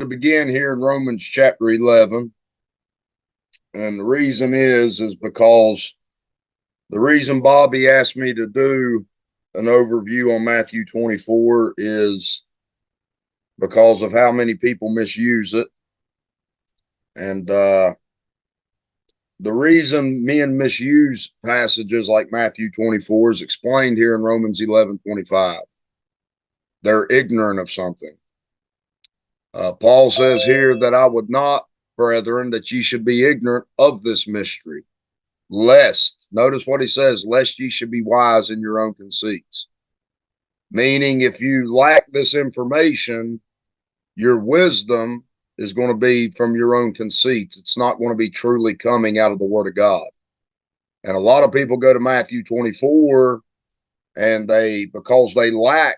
to begin here in Romans chapter 11. And the reason is because the reason Bobby asked me to do an overview on Matthew 24 is because of how many people misuse it. And the reason men misuse passages like Matthew 24 is explained here in Romans 11:25. They're ignorant of something. Paul says here that I would not, brethren, that ye should be ignorant of this mystery, lest, notice what he says, lest ye should be wise in your own conceits. Meaning, if you lack this information, your wisdom is going to be from your own conceits. It's not going to be truly coming out of the Word of God. And a lot of people go to Matthew 24 and because they lack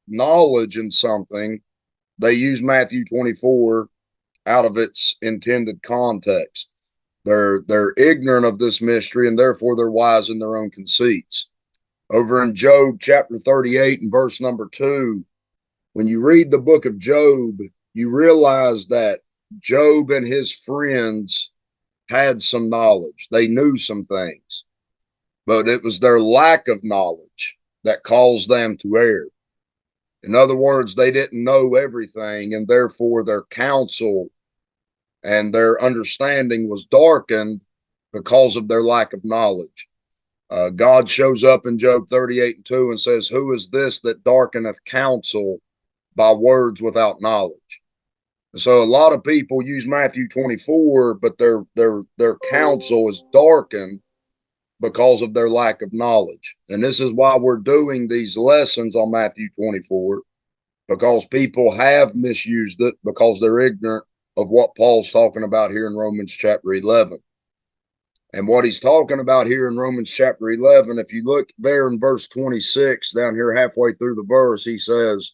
knowledge in something, they use Matthew 24 out of its intended context. They're ignorant of this mystery, and therefore they're wise in their own conceits. Over in Job chapter 38 and verse number 2, when you read the book of Job, you realize that Job and his friends had some knowledge. They knew some things, but it was their lack of knowledge that caused them to err. In other words, they didn't know everything, and therefore their counsel and their understanding was darkened because of their lack of knowledge. God shows up in Job 38:2 and says, who is this that darkeneth counsel by words without knowledge? So a lot of people use Matthew 24, but their counsel is darkened because of their lack of knowledge. And this is why we're doing these lessons on Matthew 24, because people have misused it because they're ignorant of what Paul's talking about here in Romans chapter 11. And what he's talking about here in Romans chapter 11, if you look there in verse 26, down here halfway through the verse, he says,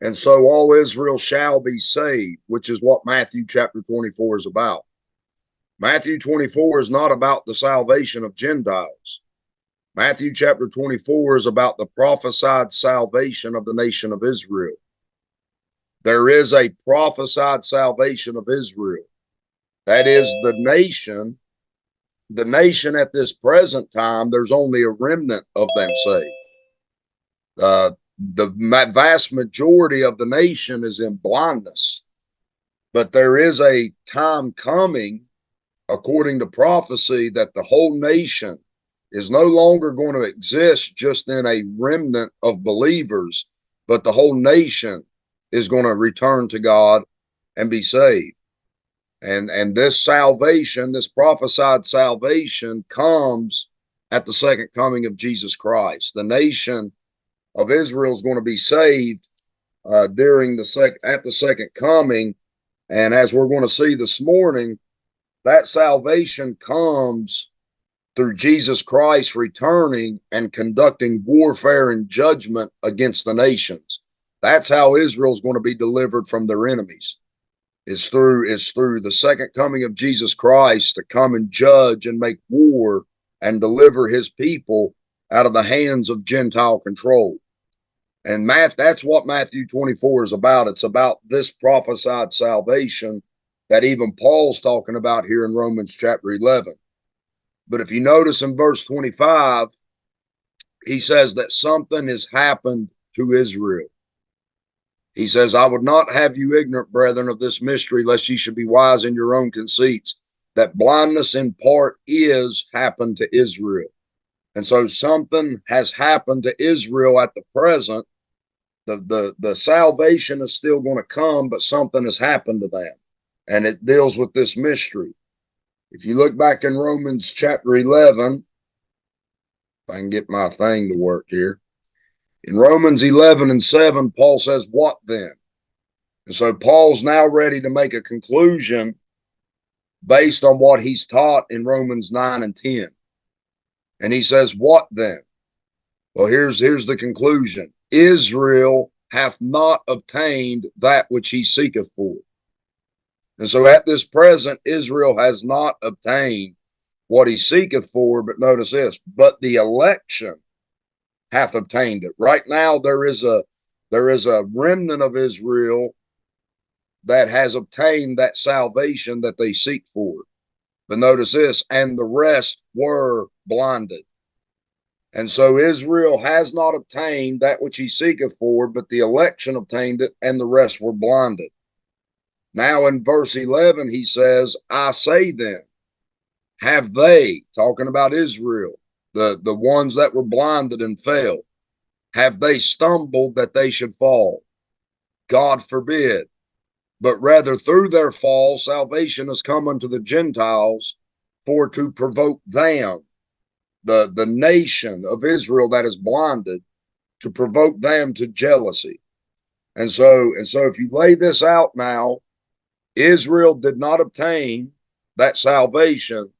and so all Israel shall be saved, which is what Matthew chapter 24 is about. Matthew 24 is not about the salvation of Gentiles. Matthew chapter 24 is about the prophesied salvation of the nation of Israel. There is a prophesied salvation of Israel. That is the nation. The nation at this present time, there's only a remnant of them saved. The vast majority of the nation is in blindness. But there is a time coming, according to prophecy, that the whole nation is no longer going to exist just in a remnant of believers, but the whole nation is going to return to God and be saved. And this salvation, this prophesied salvation, comes at the second coming of Jesus Christ. The nation of Israel is going to be saved at the second coming. And as we're going to see this morning, that salvation comes through Jesus Christ returning and conducting warfare and judgment against the nations. That's how Israel is going to be delivered from their enemies. It's through the second coming of Jesus Christ to come and judge and make war and deliver his people out of the hands of Gentile control. And that's what Matthew 24 is about. It's about this prophesied salvation that even Paul's talking about here in Romans chapter 11. But if you notice in verse 25, he says that something has happened to Israel. He says, I would not have you ignorant, brethren, of this mystery, lest ye should be wise in your own conceits, that blindness in part is happened to Israel. And so something has happened to Israel at the present. The salvation is still going to come, but something has happened to them. And it deals with this mystery. If you look back in Romans chapter 11, if I can get my thing to work here. In Romans 11:7, Paul says, what then? And so Paul's now ready to make a conclusion based on what he's taught in Romans 9:10. And he says, what then? Well, here's the conclusion. Israel hath not obtained that which he seeketh for. And so at this present, Israel has not obtained what he seeketh for, but notice this, but the election hath obtained it. Right now, there is a remnant of Israel that has obtained that salvation that they seek for. But notice this, and the rest were blinded. And so Israel has not obtained that which he seeketh for, but the election obtained it, and the rest were blinded. Now in verse 11, he says, I say then, have they, talking about Israel, the ones that were blinded and fell, have they stumbled that they should fall? God forbid. But rather through their fall, salvation has come unto the Gentiles for to provoke them, the nation of Israel that is blinded, to provoke them to jealousy. And so if you lay this out now, Israel did not obtain that salvation.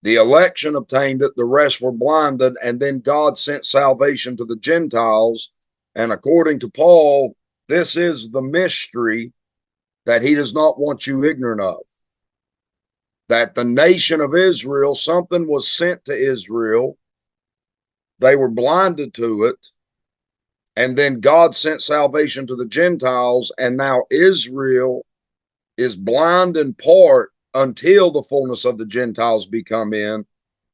The election obtained it, the rest were blinded, and then God sent salvation to the Gentiles. And according to Paul, this is the mystery that he does not want you ignorant of. That the nation of Israel, something was sent to Israel, they were blinded to it, and then God sent salvation to the Gentiles, and now Israel is blind in part until the fullness of the Gentiles be come in,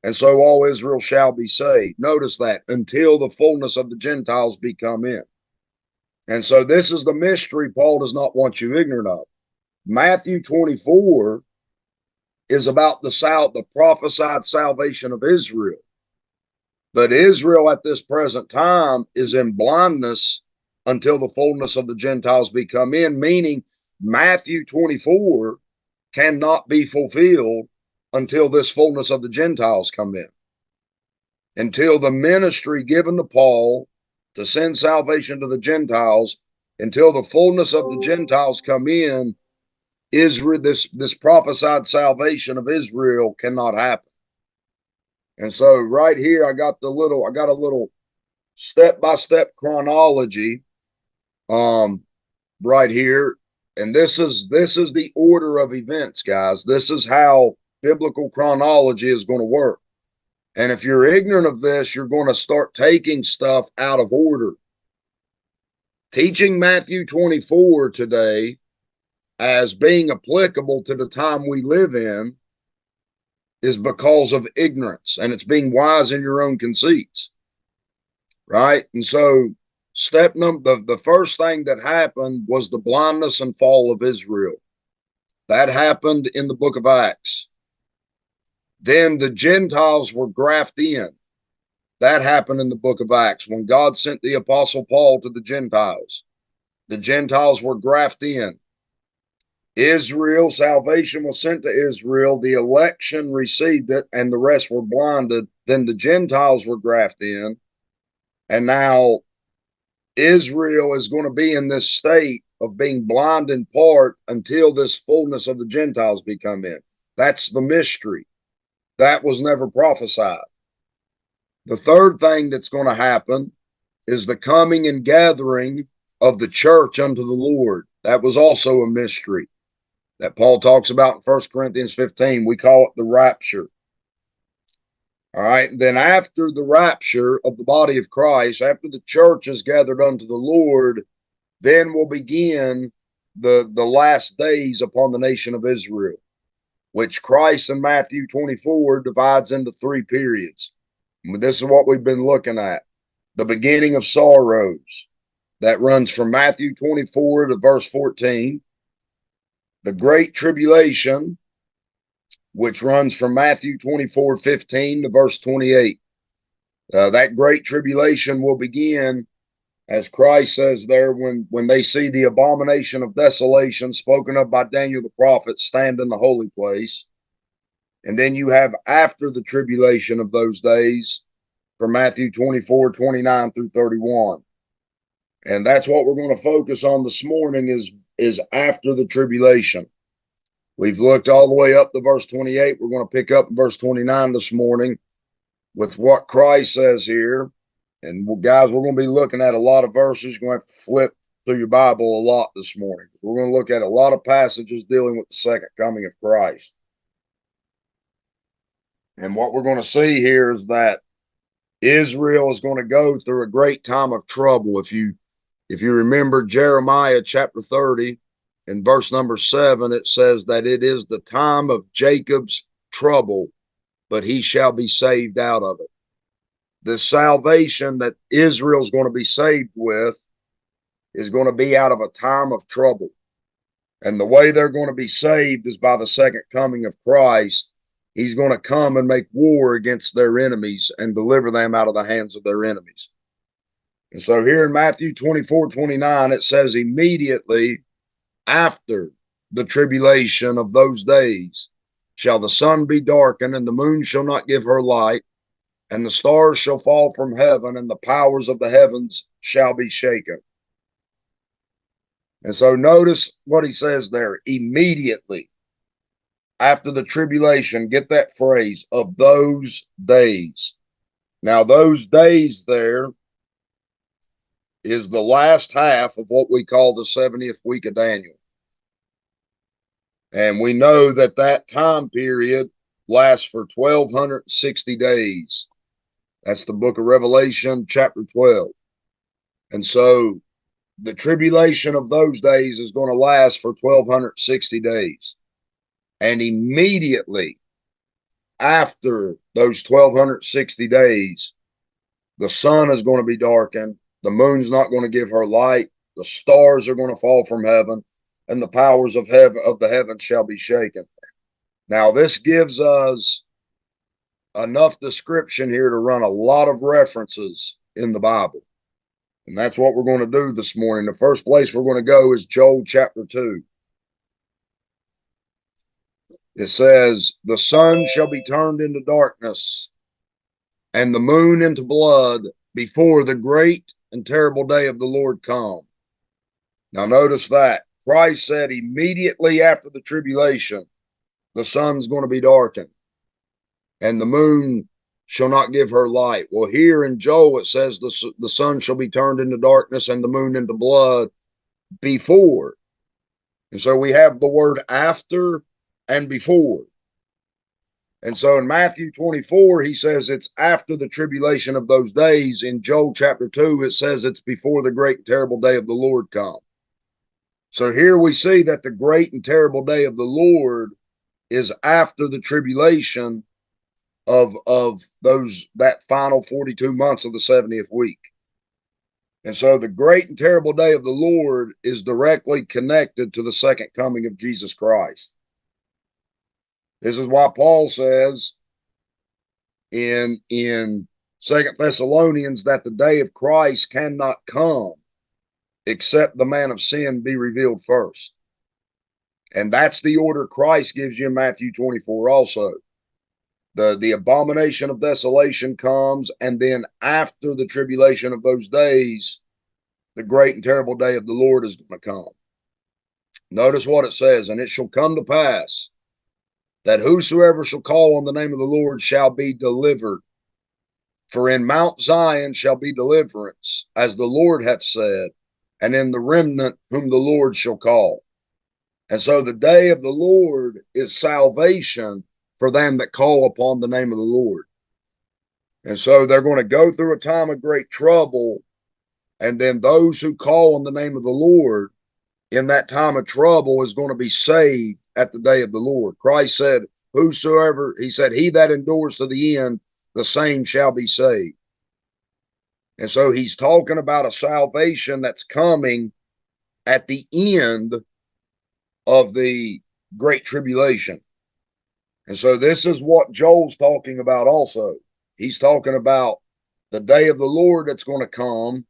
and so all Israel shall be saved. Notice that, until the fullness of the Gentiles be come in. And so this is the mystery Paul does not want you ignorant of. Matthew 24 is about the prophesied salvation of Israel. But Israel at this present time is in blindness until the fullness of the Gentiles be come in, meaning Matthew 24 cannot be fulfilled until this fullness of the Gentiles come in. Until the ministry given to Paul to send salvation to the Gentiles, until the fullness of the Gentiles come in, Israel, this prophesied salvation of Israel cannot happen. And so right here, I got a little step-by-step chronology right here. And this is the order of events, guys. This is how biblical chronology is going to work. And if you're ignorant of this, you're going to start taking stuff out of order. Teaching Matthew 24 today as being applicable to the time we live in is because of ignorance, and it's being wise in your own conceits, right? And so the first thing that happened was the blindness and fall of Israel. That happened in the book of Acts. Then the Gentiles were grafted in. That happened in the book of Acts when God sent the apostle Paul to the Gentiles. The Gentiles were grafted in. Israel, salvation was sent to Israel. The election received it, and the rest were blinded. Then the Gentiles were grafted in. And now Israel is going to be in this state of being blind in part until this fullness of the Gentiles become in. That's the mystery. That was never prophesied. The third thing that's going to happen is the coming and gathering of the church unto the Lord. That was also a mystery that Paul talks about in 1 Corinthians 15. We call it the rapture. All right. Then after the rapture of the body of Christ, after the church is gathered unto the Lord, then will begin the last days upon the nation of Israel, which Christ in Matthew 24 divides into three periods. This is what we've been looking at. The beginning of sorrows, that runs from Matthew 24 to verse 14. The Great Tribulation, which runs from Matthew 24:15 to verse 28. That Great Tribulation will begin, as Christ says there, when they see the abomination of desolation spoken of by Daniel the prophet stand in the holy place. And then you have after the tribulation of those days from Matthew 24:29 through 31. And that's what we're going to focus on this morning is after the tribulation. We've looked all the way up to verse 28. We're going to pick up in verse 29 this morning with what Christ says here. And guys, we're going to be looking at a lot of verses. You're going to have to flip through your Bible a lot this morning. We're going to look at a lot of passages dealing with the second coming of Christ. And what we're going to see here is that Israel is going to go through a great time of trouble. If you remember Jeremiah chapter 30, in verse number 7, it says that it is the time of Jacob's trouble, but he shall be saved out of it. The salvation that Israel's going to be saved with is going to be out of a time of trouble. And the way they're going to be saved is by the second coming of Christ. He's going to come and make war against their enemies and deliver them out of the hands of their enemies. And so here in Matthew 24:29, it says, immediately after the tribulation of those days shall the sun be darkened, and the moon shall not give her light, and the stars shall fall from heaven, and the powers of the heavens shall be shaken. And so notice what he says there, immediately after the tribulation. Get that phrase, of those days. Now, those days there is the last half of what we call the 70th week of Daniel. And we know that that time period lasts for 1,260 days. That's the book of Revelation, chapter 12. And so the tribulation of those days is going to last for 1,260 days. And immediately after those 1,260 days, the sun is going to be darkened. The moon's not going to give her light. The stars are going to fall from heaven, and the powers of the heavens shall be shaken. Now, this gives us enough description here to run a lot of references in the Bible. And that's what we're going to do this morning. The first place we're going to go is Joel chapter 2. It says, the sun shall be turned into darkness, and the moon into blood, before the great and terrible day of the Lord come. Now notice that. Christ said immediately after the tribulation, the sun's going to be darkened, and the moon shall not give her light. Well, here in Joel, it says the sun shall be turned into darkness and the moon into blood before. And so we have the word after and before. And so in Matthew 24, he says it's after the tribulation of those days. In Joel chapter 2, it says it's before the great and terrible day of the Lord come. So here we see that the great and terrible day of the Lord is after the tribulation of that final 42 months of the 70th week. And so the great and terrible day of the Lord is directly connected to the second coming of Jesus Christ. This is why Paul says in 2 Thessalonians that the day of Christ cannot come except the man of sin be revealed first. And that's the order Christ gives you in Matthew 24 also. The abomination of desolation comes, and then after the tribulation of those days, the great and terrible day of the Lord is going to come. Notice what it says, and it shall come to pass that whosoever shall call on the name of the Lord shall be delivered. For in Mount Zion shall be deliverance, as the Lord hath said, and in the remnant whom the Lord shall call. And so the day of the Lord is salvation for them that call upon the name of the Lord. And so they're going to go through a time of great trouble, and then those who call on the name of the Lord in that time of trouble is going to be saved at the day of the Lord. Christ said, whosoever, he said, he that endures to the end, the same shall be saved. And so he's talking about a salvation that's coming at the end of the great tribulation. And so this is what Joel's talking about also. He's talking about the day of the Lord that's going to come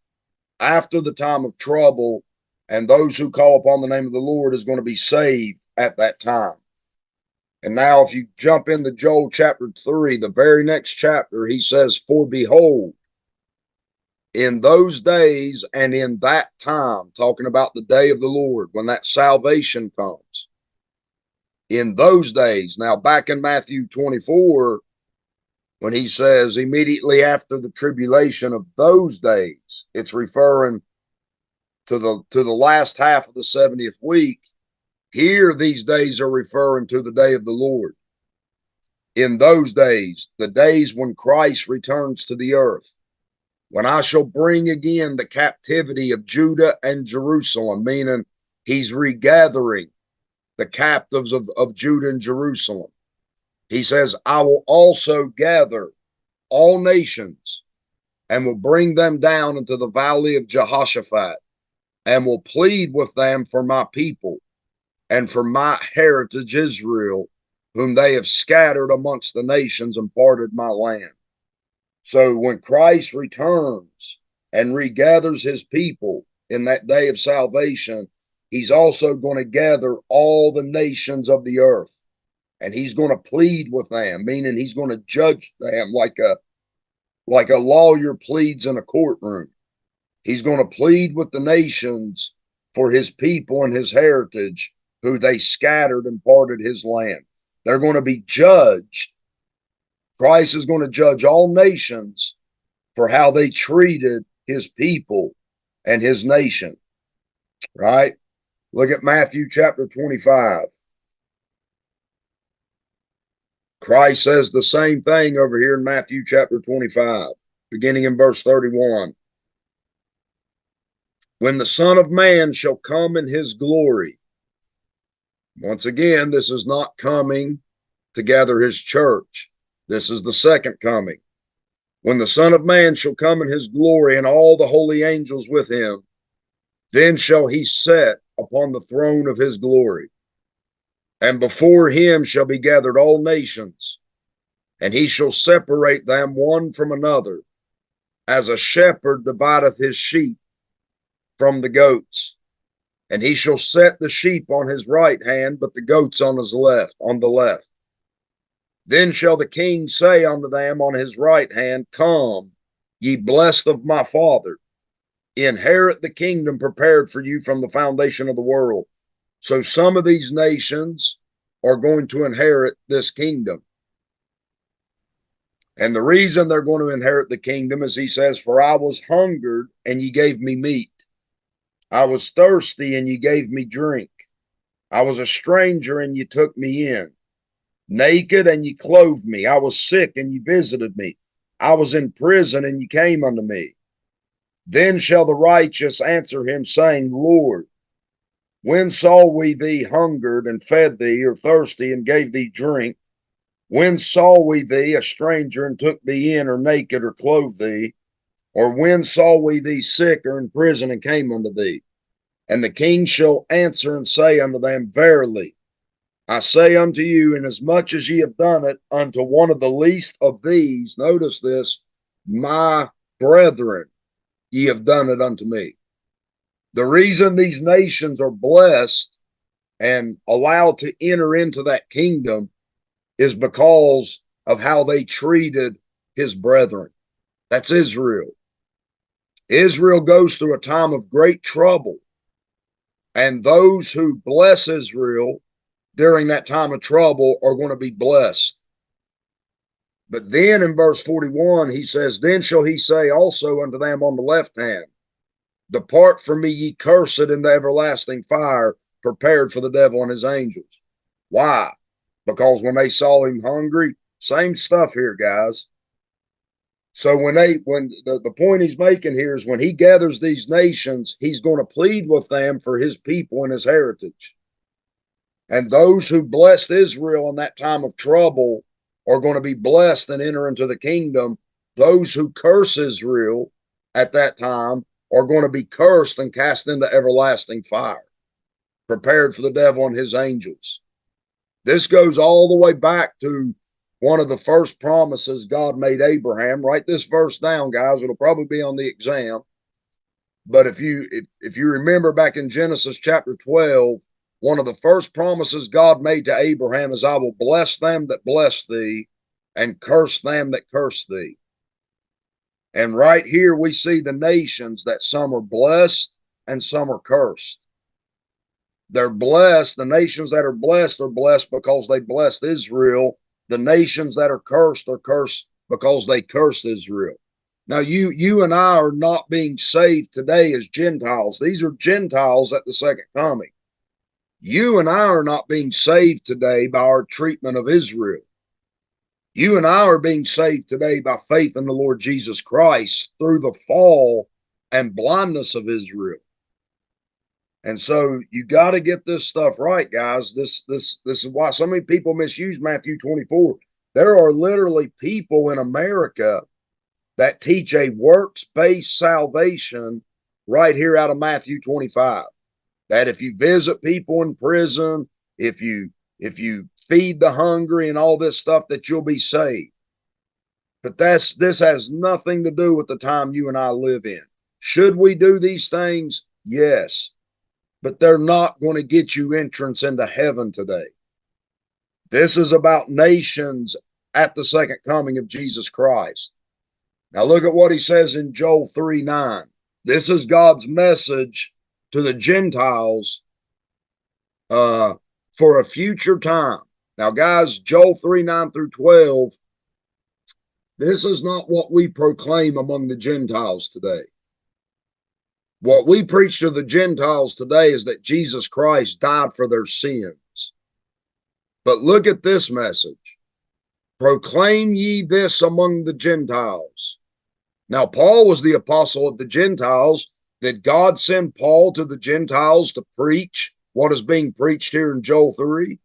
after the time of trouble, and those who call upon the name of the Lord is going to be saved at that time. And now if you jump into Joel chapter 3, the very next chapter, he says, for behold, in those days and in that time, talking about the day of the Lord, when that salvation comes, in those days. Now back in Matthew 24, when he says immediately after the tribulation of those days, it's referring to the last half of the 70th week. Here, these days are referring to the day of the Lord. In those days, the days when Christ returns to the earth, when I shall bring again the captivity of Judah and Jerusalem, meaning He's regathering the captives of Judah and Jerusalem. He says, I will also gather all nations and will bring them down into the valley of Jehoshaphat and will plead with them for my people and for my heritage Israel, whom they have scattered amongst the nations and parted my land. So when Christ returns and regathers his people in that day of salvation, he's also going to gather all the nations of the earth. And he's going to plead with them, meaning he's going to judge them like a lawyer pleads in a courtroom. He's going to plead with the nations for his people and his heritage, who they scattered and parted his land. They're going to be judged. Christ is going to judge all nations for how they treated his people and his nation. Right? Look at Matthew chapter 25. Christ says the same thing over here in Matthew chapter 25, beginning in verse 31. When the Son of Man shall come in his glory. Once again, this is not coming to gather his church. This is the second coming. When the Son of Man shall come in his glory and all the holy angels with him, then shall he sit upon the throne of his glory. And before him shall be gathered all nations, and he shall separate them one from another, as a shepherd divideth his sheep from the goats. And he shall set the sheep on his right hand, but the goats on his left, on the left. Then shall the king say unto them on his right hand, Come, ye blessed of my Father, inherit the kingdom prepared for you from the foundation of the world. So some of these nations are going to inherit this kingdom. And the reason they're going to inherit the kingdom is he says, For I was hungered and ye gave me meat. I was thirsty and ye gave me drink. I was a stranger and ye took me in. Naked and ye clothed me. I was sick and ye visited me. I was in prison and ye came unto me. Then shall the righteous answer him, saying, Lord, when saw we thee hungered and fed thee, or thirsty and gave thee drink? When saw we thee a stranger and took thee in, or naked, or clothed thee? Or when saw we thee sick or in prison and came unto thee? And the king shall answer and say unto them, Verily, I say unto you, inasmuch as ye have done it unto one of the least of these, notice this, my brethren, ye have done it unto me. The reason these nations are blessed and allowed to enter into that kingdom is because of how they treated his brethren. That's Israel. Israel goes through a time of great trouble. And those who bless Israel during that time of trouble are going to be blessed. But then in verse 41, he says, Then shall he say also unto them on the left hand, Depart from me, ye cursed, in the everlasting fire, prepared for the devil and his angels. Why? Because when they saw him hungry, same stuff here, guys. So the point he's making here is when he gathers these nations, he's going to plead with them for his people and his heritage. And those who blessed Israel in that time of trouble are going to be blessed and enter into the kingdom. Those who curse Israel at that time are going to be cursed and cast into everlasting fire, prepared for the devil and his angels. This goes all the way back to one of the first promises God made Abraham. Write this verse down, guys. It'll probably be on the exam. But if you remember back in Genesis chapter 12, one of the first promises God made to Abraham is, I will bless them that bless thee and curse them that curse thee. And right here we see the nations that some are blessed and some are cursed. They're blessed. The nations that are blessed because they blessed Israel. The nations that are cursed because they cursed Israel. Now, you and I are not being saved today as Gentiles. These are Gentiles at the second coming. You and I are not being saved today by our treatment of Israel. You and I are being saved today by faith in the Lord Jesus Christ through the fall and blindness of Israel. And so you got to get this stuff right, guys. This is why so many people misuse Matthew 24. There are literally people in America that teach a works-based salvation right here out of Matthew 25. That if you visit people in prison, if you feed the hungry and all this stuff, that you'll be saved. But this has nothing to do with the time you and I live in. Should we do these things? Yes. But they're not going to get you entrance into heaven today. This is about nations at the second coming of Jesus Christ. Now look at what he says in Joel 3:9. This is God's message to the Gentiles for a future time. Now, guys, Joel 3:9 through 12, this is not what we proclaim among the Gentiles today. What we preach to the Gentiles today is that Jesus Christ died for their sins. But look at this message. Proclaim ye this among the Gentiles. Now, Paul was the apostle of the Gentiles. Did God send Paul to the Gentiles to preach what is being preached here in Joel 3?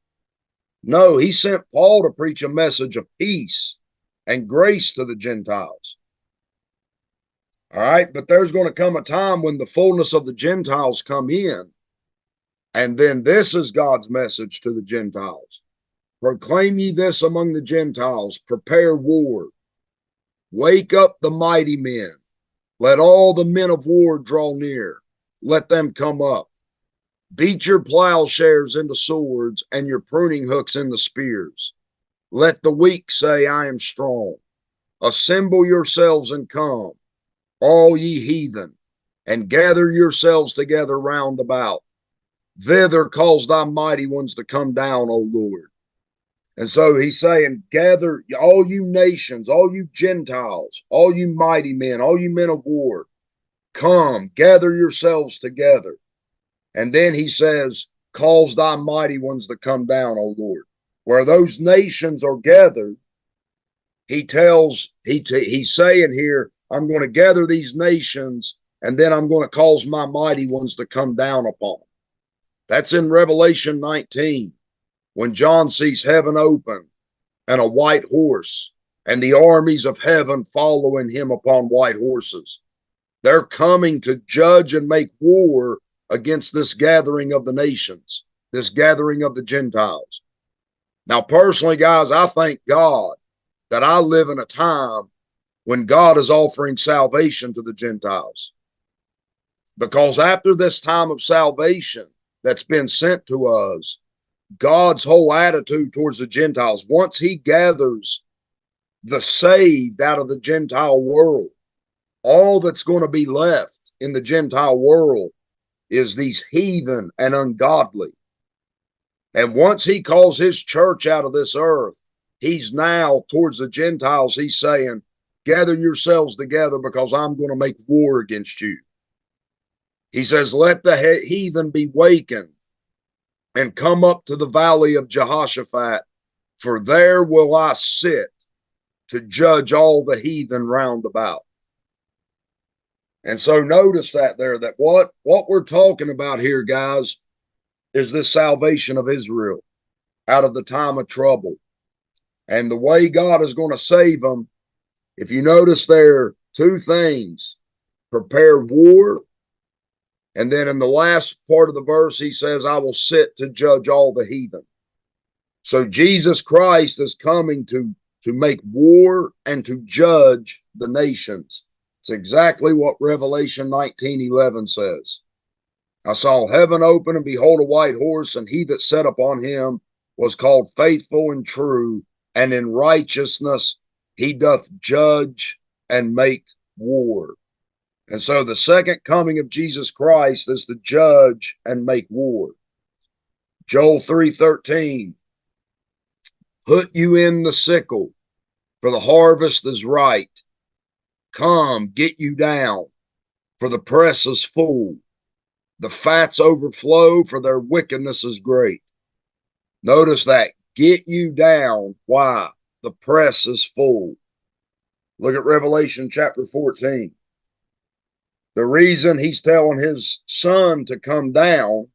No, he sent Paul to preach a message of peace and grace to the Gentiles. All right, but there's going to come a time when the fullness of the Gentiles come in, and then this is God's message to the Gentiles. Proclaim ye this among the Gentiles, prepare war. Wake up the mighty men. Let all the men of war draw near. Let them come up. Beat your plowshares into swords and your pruning hooks into spears. Let the weak say, I am strong. Assemble yourselves and come, all ye heathen, and gather yourselves together round about. Thither cause thy mighty ones to come down, O Lord. And so he's saying, gather all you nations, all you Gentiles, all you mighty men, all you men of war, come, gather yourselves together. And then he says, cause thy mighty ones to come down, O Lord. Where those nations are gathered, he's saying here, I'm going to gather these nations, and then I'm going to cause my mighty ones to come down upon them. That's in Revelation 19, when John sees heaven open and a white horse, and the armies of heaven following him upon white horses. They're coming to judge and make war against this gathering of the nations, this gathering of the Gentiles. Now, personally, guys, I thank God that I live in a time when God is offering salvation to the Gentiles. Because after this time of salvation that's been sent to us, God's whole attitude towards the Gentiles, once he gathers the saved out of the Gentile world, all that's going to be left in the Gentile world is these heathen and ungodly. And once he calls his church out of this earth, he's now towards the Gentiles, he's saying, gather yourselves together because I'm going to make war against you. He says, let the heathen be wakened and come up to the valley of Jehoshaphat, for there will I sit to judge all the heathen round about. And so notice that there, that what we're talking about here, guys, is this salvation of Israel out of the time of trouble. And the way God is going to save them, if you notice there, two things: prepare war, and then in the last part of the verse, he says, I will sit to judge all the heathen. So Jesus Christ is coming to make war and to judge the nations. It's exactly what Revelation 19:11 says. I saw heaven open, and behold, a white horse, and he that sat upon him was called Faithful and True, and in righteousness he doth judge and make war. And so the second coming of Jesus Christ is to judge and make war. Joel 3:13, put you in the sickle, for the harvest is right. Come, get you down, for the press is full. The fats overflow, for their wickedness is great. Notice that. Get you down. Why? The press is full. Look at Revelation chapter 14. The reason he's telling his son to come down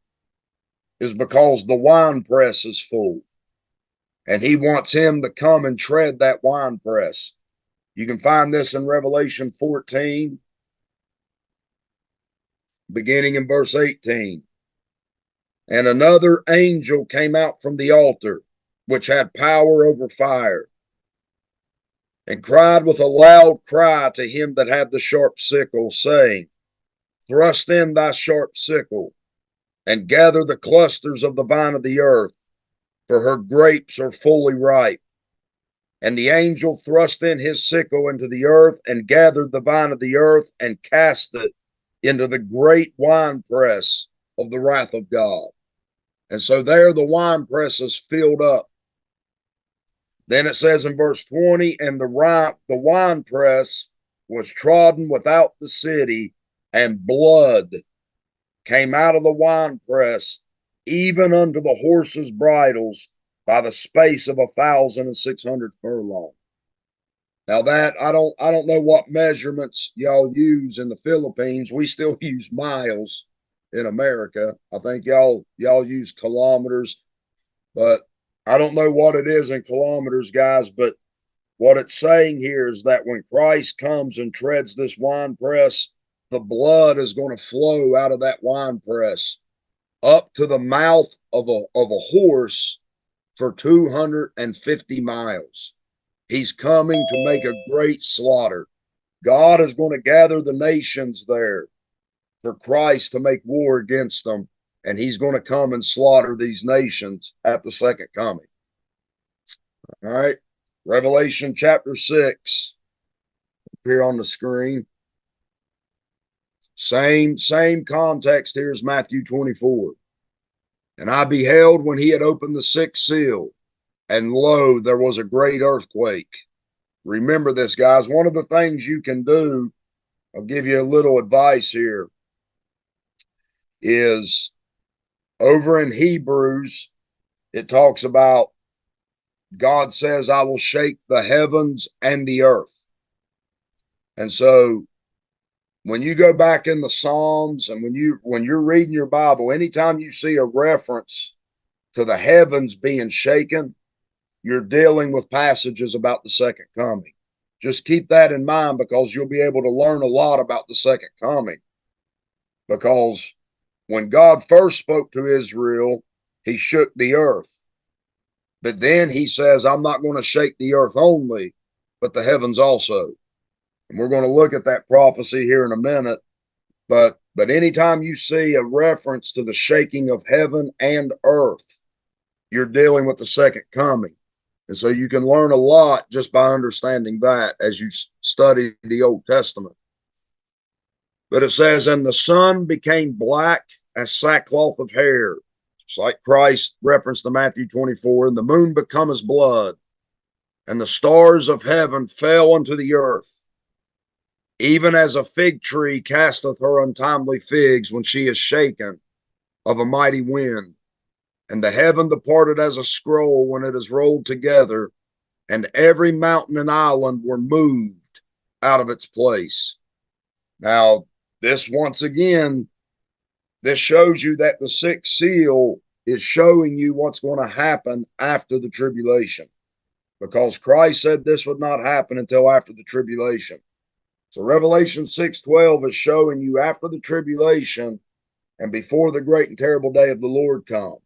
is because the winepress is full. And he wants him to come and tread that winepress. You can find this in Revelation 14, beginning in verse 18. And another angel came out from the altar, which had power over fire, and cried with a loud cry to him that had the sharp sickle, saying, Thrust in thy sharp sickle, and gather the clusters of the vine of the earth, for her grapes are fully ripe. And the angel thrust in his sickle into the earth, and gathered the vine of the earth, and cast it into the great winepress of the wrath of God. And so there the winepress is filled up. Then it says in verse 20, and the winepress was trodden without the city, and blood came out of the winepress, even unto the horses' bridles, by the space of 1,600 furlongs. Now that I don't know what measurements y'all use in the Philippines. We still use miles in America. I think y'all use kilometers, but I don't know what it is in kilometers, guys. But what it's saying here is that when Christ comes and treads this winepress, the blood is going to flow out of that winepress up to the mouth of a horse for 250 miles. He's coming to make a great slaughter. God is going to gather the nations there for Christ to make war against them, and he's going to come and slaughter these nations at the second coming. All right, Revelation chapter 6, here on the screen. Same context here as Matthew 24. And I beheld when he had opened the sixth seal, and lo, there was a great earthquake. Remember this, guys. One of the things you can do, I'll give you a little advice here, is over in Hebrews, it talks about God says, I will shake the heavens and the earth. And so when you go back in the Psalms and when you're reading your Bible, anytime you see a reference to the heavens being shaken, you're dealing with passages about the second coming. Just keep that in mind, because you'll be able to learn a lot about the second coming. Because when God first spoke to Israel, he shook the earth. But then he says, I'm not going to shake the earth only, but the heavens also. And we're going to look at that prophecy here in a minute. But anytime you see a reference to the shaking of heaven and earth, you're dealing with the second coming. And so you can learn a lot just by understanding that as you study the Old Testament. But it says, and the sun became black as sackcloth of hair. It's like Christ referenced to Matthew 24, and the moon become as blood, and the stars of heaven fell unto the earth, even as a fig tree casteth her untimely figs when she is shaken of a mighty wind. And the heaven departed as a scroll when it is rolled together, and every mountain and island were moved out of its place. Now, this once again, this shows you that the sixth seal is showing you what's going to happen after the tribulation, because Christ said this would not happen until after the tribulation. So Revelation 6:12 is showing you after the tribulation and before the great and terrible day of the Lord comes.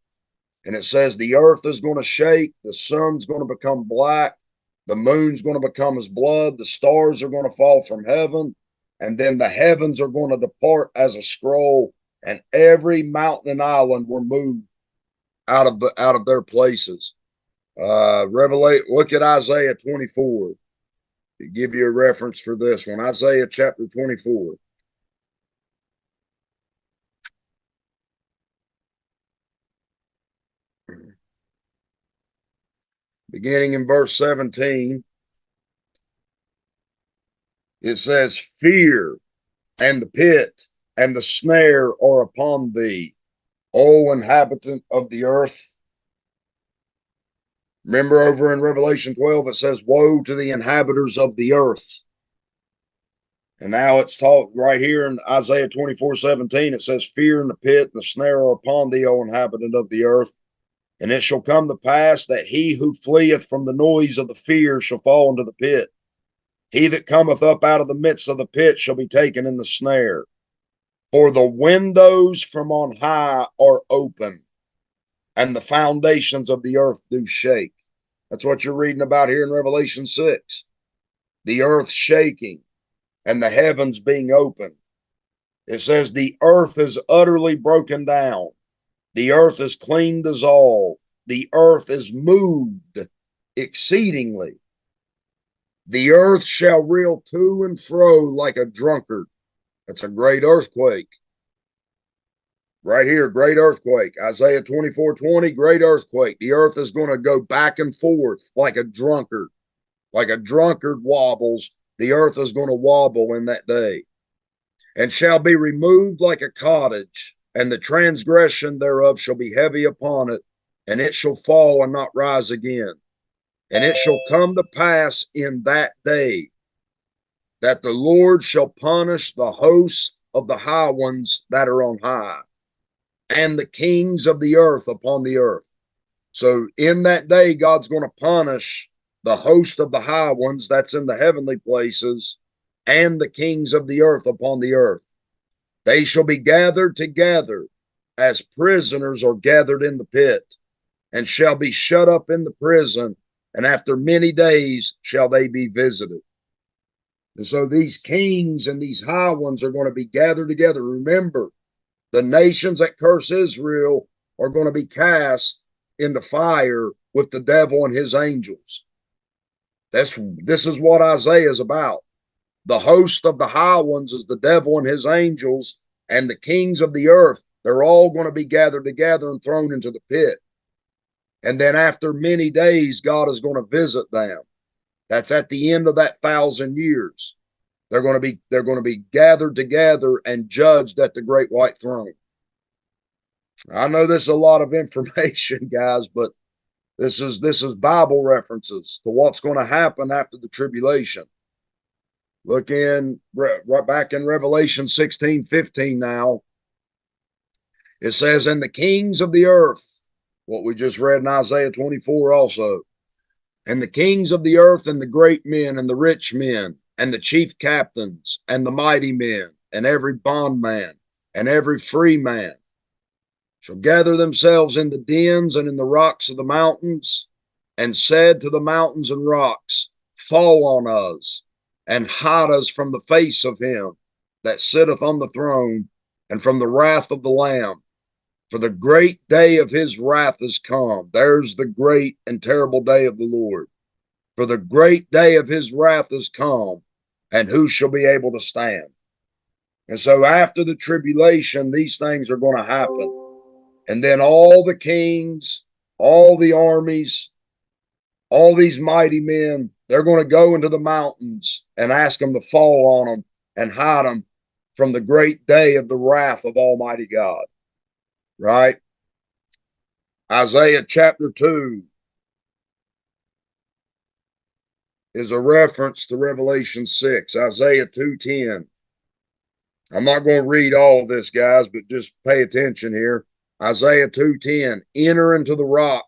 And it says the earth is going to shake, the sun's going to become black, the moon's going to become as blood, the stars are going to fall from heaven, and then the heavens are going to depart as a scroll, and every mountain and island were moved out of their places. Look at Isaiah 24 to give you a reference for this one. Isaiah chapter 24. Beginning in verse 17, it says, fear and the pit and the snare are upon thee, O inhabitant of the earth. Remember over in Revelation 12, it says, woe to the inhabitants of the earth. And now it's taught right here in Isaiah 24:17. It says, fear in the pit and the snare are upon thee, O inhabitant of the earth. And it shall come to pass that he who fleeth from the noise of the fear shall fall into the pit. He that cometh up out of the midst of the pit shall be taken in the snare. For the windows from on high are open, and the foundations of the earth do shake. That's what you're reading about here in Revelation 6. The earth shaking and the heavens being open. It says the earth is utterly broken down. The earth is clean dissolved. The earth is moved exceedingly. The earth shall reel to and fro like a drunkard. That's a great earthquake. Right here, great earthquake. Isaiah 24:20, great earthquake. The earth is going to go back and forth like a drunkard. Like a drunkard wobbles, the earth is going to wobble in that day. And shall be removed like a cottage, and the transgression thereof shall be heavy upon it, and it shall fall and not rise again. And it shall come to pass in that day that the Lord shall punish the hosts of the high ones that are on high, and the kings of the earth upon the earth. So in that day, God's going to punish the host of the high ones that's in the heavenly places, and the kings of the earth upon the earth. They shall be gathered together as prisoners are gathered in the pit, and shall be shut up in the prison, and after many days shall they be visited. And so these kings and these high ones are going to be gathered together. Remember, the nations that curse Israel are going to be cast into fire with the devil and his angels. This is what Isaiah is about. The host of the high ones is the devil and his angels, and the kings of the earth, they're all going to be gathered together and thrown into the pit. And then after many days, God is going to visit them. That's at the end of that 1,000 years. They're going to be gathered together and judged at the great white throne. I know this is a lot of information, guys, but this is Bible references to what's going to happen after the tribulation. Look in right back in Revelation 16:15 now. It says, and the kings of the earth, what we just read in Isaiah 24 also, and the kings of the earth and the great men and the rich men and the chief captains and the mighty men and every bondman and every free man shall gather themselves in the dens and in the rocks of the mountains, and said to the mountains and rocks, fall on us, and hide us from the face of him that sitteth on the throne, and from the wrath of the Lamb. For the great day of his wrath is come. There's the great and terrible day of the Lord. For the great day of his wrath is come, and who shall be able to stand? And so after the tribulation, these things are going to happen. And then all the kings, all the armies, all these mighty men, they're going to go into the mountains and ask them to fall on them and hide them from the great day of the wrath of Almighty God. Right? Isaiah chapter 2 is a reference to Revelation 6. Isaiah 2:10. I'm not going to read all of this, guys, but just pay attention here. Isaiah 2:10. Enter into the rock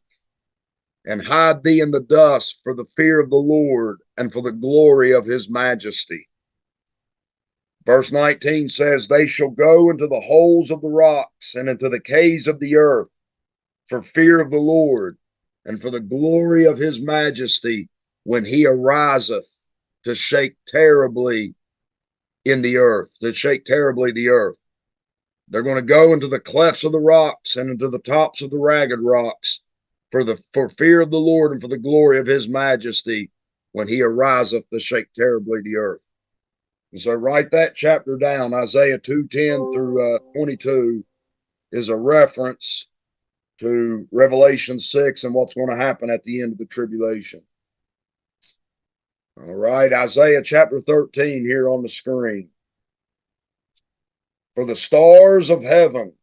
and hide thee in the dust for the fear of the Lord and for the glory of his majesty. Verse 19 says, they shall go into the holes of the rocks and into the caves of the earth for fear of the Lord and for the glory of his majesty when he ariseth to shake terribly in the earth, to shake terribly the earth. They're going to go into the clefts of the rocks and into the tops of the ragged rocks for fear of the Lord and for the glory of his majesty when he ariseth to shake terribly the earth. And so write that chapter down. Isaiah 2:10 through 22 is a reference to Revelation 6 and what's going to happen at the end of the tribulation. All right, Isaiah chapter 13 here on the screen. For the stars of heaven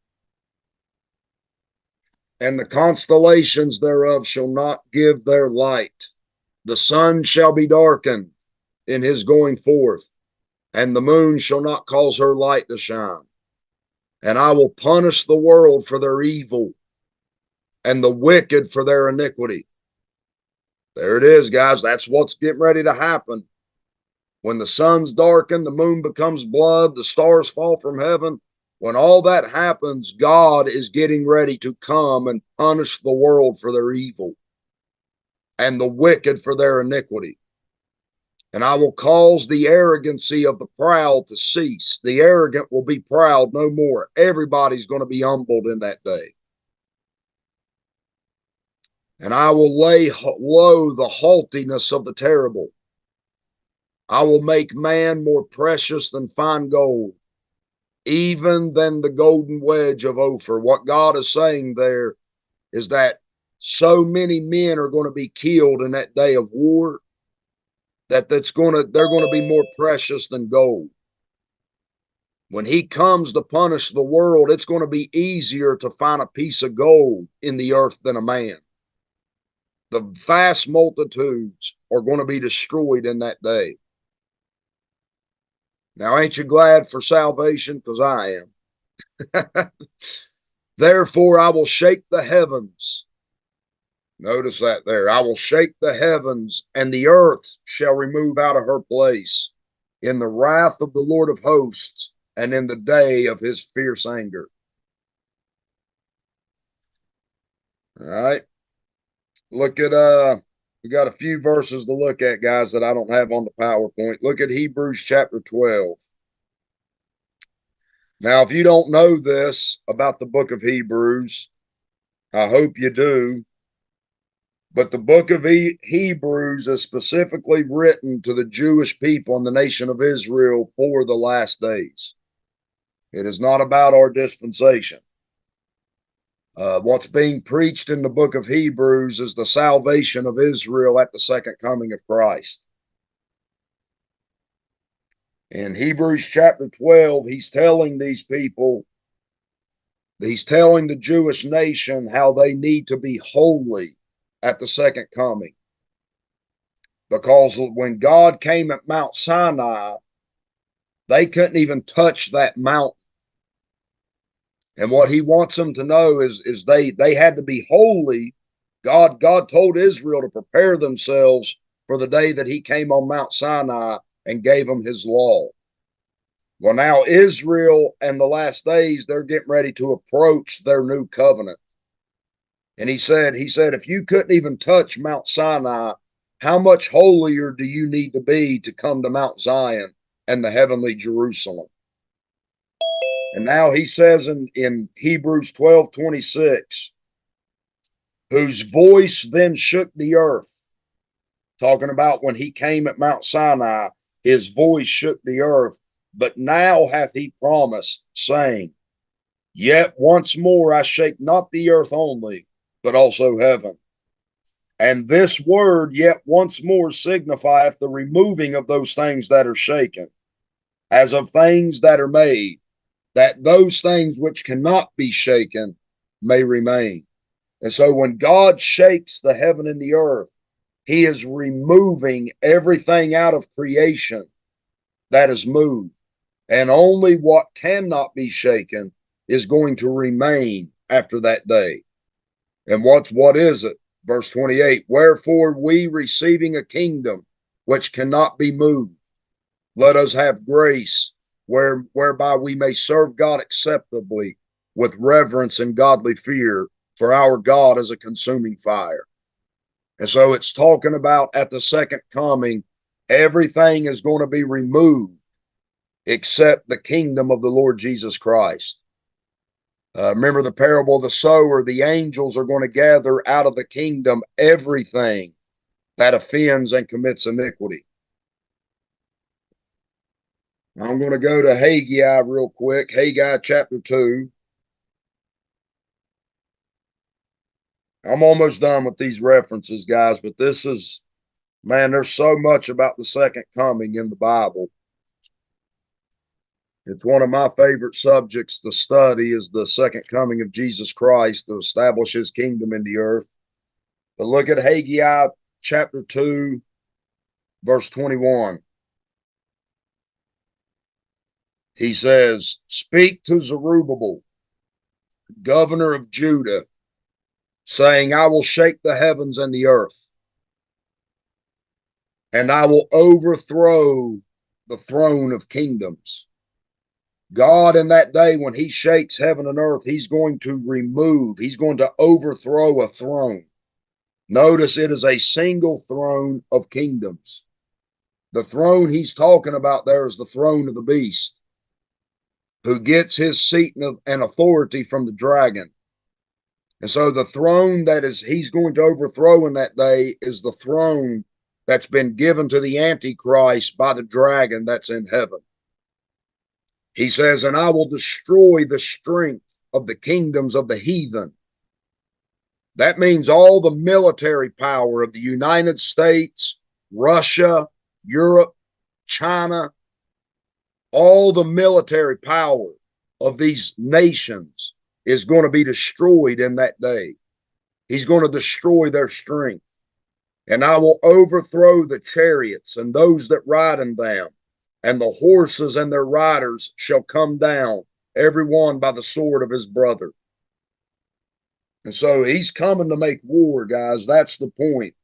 and the constellations thereof shall not give their light. The sun shall be darkened in his going forth, and the moon shall not cause her light to shine. And I will punish the world for their evil, and the wicked for their iniquity. There it is, guys. That's what's getting ready to happen. When the sun's darkened, the moon becomes blood, the stars fall from heaven. When all that happens, God is getting ready to come and punish the world for their evil and the wicked for their iniquity. And I will cause the arrogancy of the proud to cease. The arrogant will be proud no more. Everybody's going to be humbled in that day. And I will lay low the haughtiness of the terrible. I will make man more precious than fine gold, even than the golden wedge of Ophir. What God is saying there is that so many men are going to be killed in that day of war that they're going to be more precious than gold. When he comes to punish the world, it's going to be easier to find a piece of gold in the earth than a man. The vast multitudes are going to be destroyed in that day. Now, ain't you glad for salvation? Because I am. Therefore, I will shake the heavens. Notice that there. I will shake the heavens, and the earth shall remove out of her place in the wrath of the Lord of hosts and in the day of his fierce anger. All right. Look at, we got a few verses to look at, guys, that I don't have on the PowerPoint. Look at Hebrews chapter 12. Now, if you don't know this about the book of Hebrews, I hope you do. But the book of Hebrews is specifically written to the Jewish people and the nation of Israel for the last days. It is not about our dispensation. What's being preached in the book of Hebrews is the salvation of Israel at the second coming of Christ. In Hebrews chapter 12, he's telling these people, he's telling the Jewish nation how they need to be holy at the second coming. Because when God came at Mount Sinai, they couldn't even touch that mountain. And what he wants them to know is they had to be holy. God told Israel to prepare themselves for the day that he came on Mount Sinai and gave them his law. Well, now Israel and the last days, they're getting ready to approach their new covenant. And he said, if you couldn't even touch Mount Sinai, how much holier do you need to be to come to Mount Zion and the heavenly Jerusalem? And now he says in Hebrews 12:26, whose voice then shook the earth. Talking about when he came at Mount Sinai, his voice shook the earth. But now hath he promised, saying, yet once more I shake not the earth only, but also heaven. And this word, yet once more, signifieth the removing of those things that are shaken, as of things that are made, that those things which cannot be shaken may remain. And so when God shakes the heaven and the earth, he is removing everything out of creation that is moved. And only what cannot be shaken is going to remain after that day. And what is it? Verse 28, wherefore we receiving a kingdom which cannot be moved, let us have grace whereby we may serve God acceptably with reverence and godly fear, for our God is a consuming fire. And so it's talking about at the second coming, everything is going to be removed except the kingdom of the Lord Jesus Christ. Remember the parable of the sower, the angels are going to gather out of the kingdom everything that offends and commits iniquity. I'm going to go to Haggai real quick. Haggai chapter 2. I'm almost done with these references, guys, but this is, man, there's so much about the second coming in the Bible. It's one of my favorite subjects to study is the second coming of Jesus Christ to establish his kingdom in the earth. But look at Haggai chapter 2, verse 21. He says, speak to Zerubbabel, governor of Judah, saying, I will shake the heavens and the earth, and I will overthrow the throne of kingdoms. God, in that day when he shakes heaven and earth, he's going to overthrow a throne. Notice it is a single throne of kingdoms. The throne he's talking about there is the throne of the beast, who gets his seat and authority from the dragon. And so the throne that he's going to overthrow in that day is the throne that's been given to the Antichrist by the dragon that's in heaven. He says, and I will destroy the strength of the kingdoms of the heathen. That means all the military power of the United States, Russia, Europe, China, all the military power of these nations is going to be destroyed in that day. He's going to destroy their strength. And I will overthrow the chariots and those that ride in them, and the horses and their riders shall come down, every one by the sword of his brother. And so he's coming to make war, guys. That's the point.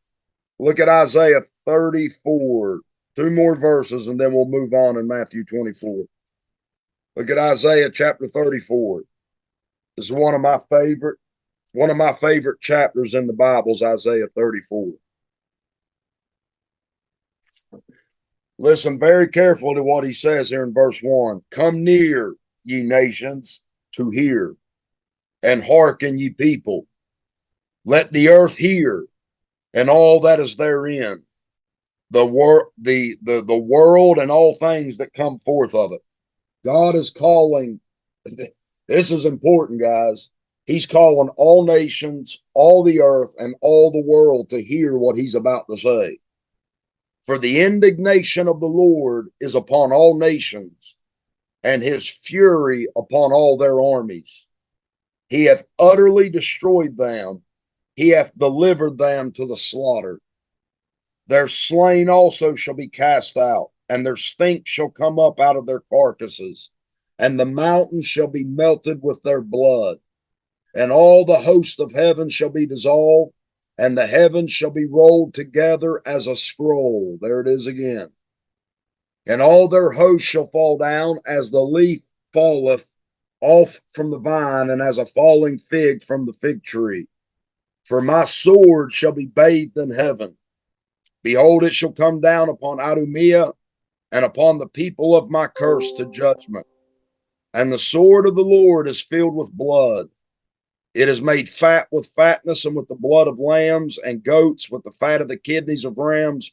Look at Isaiah 34. 2 more verses, and then we'll move on in Matthew 24. Look at Isaiah chapter 34. This is one of my favorite chapters in the Bible is Isaiah 34. Listen very carefully to what he says here in verse 1. Come near, ye nations, to hear, and hearken, ye people. Let the earth hear, and all that is therein, the world and all things that come forth of it. God is calling, this is important, guys. He's calling all nations, all the earth, and all the world to hear what he's about to say. For the indignation of the Lord is upon all nations, and his fury upon all their armies. He hath utterly destroyed them. He hath delivered them to the slaughter. Their slain also shall be cast out, and their stink shall come up out of their carcasses, and the mountains shall be melted with their blood, and all the host of heaven shall be dissolved, and the heavens shall be rolled together as a scroll. There it is again. And all their hosts shall fall down as the leaf falleth off from the vine, and as a falling fig from the fig tree. For my sword shall be bathed in heaven. Behold, it shall come down upon Idumea and upon the people of my curse to judgment. And the sword of the Lord is filled with blood. It is made fat with fatness, and with the blood of lambs and goats, with the fat of the kidneys of rams.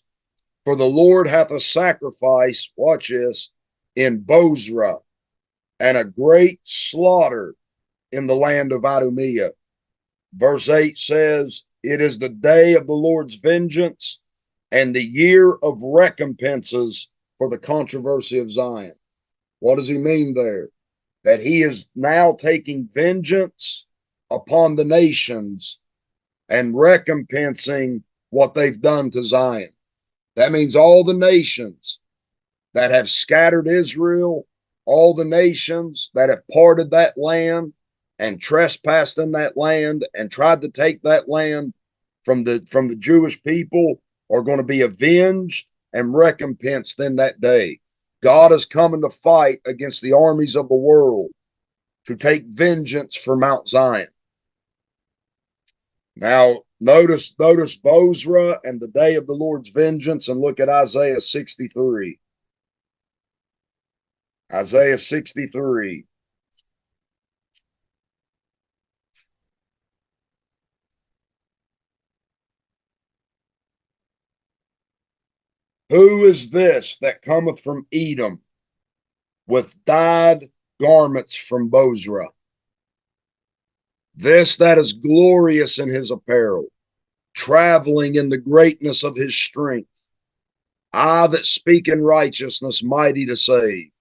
For the Lord hath a sacrifice, watch this, in Bozrah, and a great slaughter in the land of Idumea. Verse 8 says, it is the day of the Lord's vengeance, and the year of recompenses for the controversy of Zion. What does he mean there? That he is now taking vengeance upon the nations and recompensing what they've done to Zion. That means all the nations that have scattered Israel, all the nations that have parted that land and trespassed in that land and tried to take that land from the Jewish people are going to be avenged and recompensed in that day. God is coming to fight against the armies of the world to take vengeance for Mount Zion. Now, notice Bozrah and the day of the Lord's vengeance, and look at Isaiah 63. Isaiah 63. Who is this that cometh from Edom with dyed garments from Bozrah? This that is glorious in his apparel, traveling in the greatness of his strength. I that speak in righteousness, mighty to save.